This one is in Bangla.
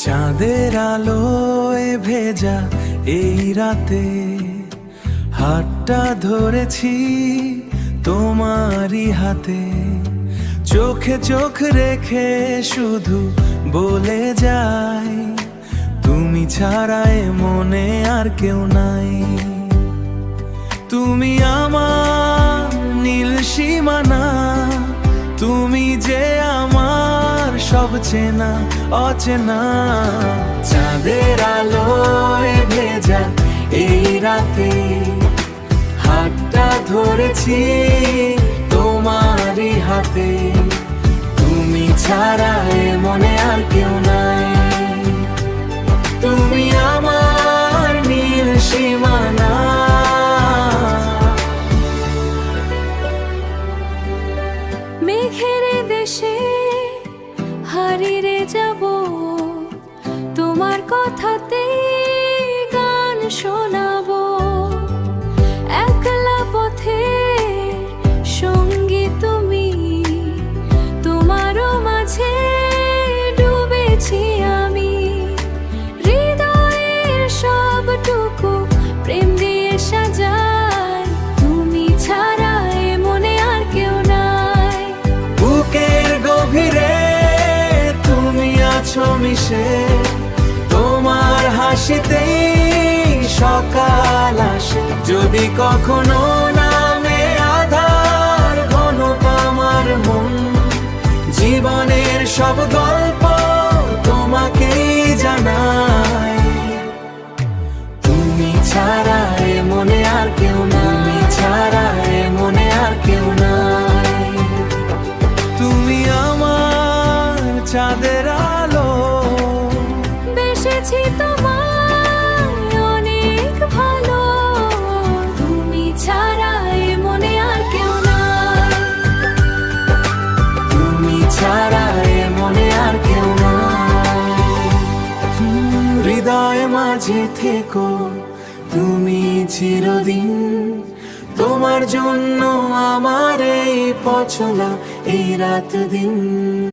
চাঁদের আলোয় ভেজা এই রাতে হাতটা ধরেছি তোমারই হাতে, চোখে চোখ রেখে শুধু বলে যাই, তুমি ছাড়া এ মনে আর কেউ নাই। তুমি আমার নীল সীমানা, তুমি যে আমার সব চেনা অচেনা। চাঁদের আলোয় ভেজা এই রাতে হাতটা ধরেছি তোমারই হাতে, তুমি ছাড়া এ মনে আর কেউ নাই। তুমি আমার নীল সীমানা। মেঘের দেশে হারিয়ে যাব, তোমার কথাতে গান শোনাবো। একলা পথে সঙ্গী তুমি, তোমারও মাঝে ডুবেছি আমি। হৃদয়ের সবটুকু প্রেম দিয়ে সাজাই, তুমি ছাড়া এ মনে আর কেউ নাই। বুকের গভীরে তুমি আছো মিশে, তোমার হাসিতেই সকাল আসে। যদি কখনো নামে আধার ঘন আমার মন, জীবনের সব গল্প তোমাকেই জানাই। তুমি ছাড়া এ মনে আর কেউ নাই, তুমি ছাড়া এ মনে আর কেউ নাই। তুমি আমার চাঁদের আলো, বেসেছি তোমায় অনেক ভালো। তুমি ছাড়া এ মনে আর কেউ নাই, তুমি ছাড়া এ মনে আর কেউ নাই। হৃদয় মাঝে থেকো তুমি চিরদিন, তোমার জন্য আমার এই পছলা এই রাত দিন।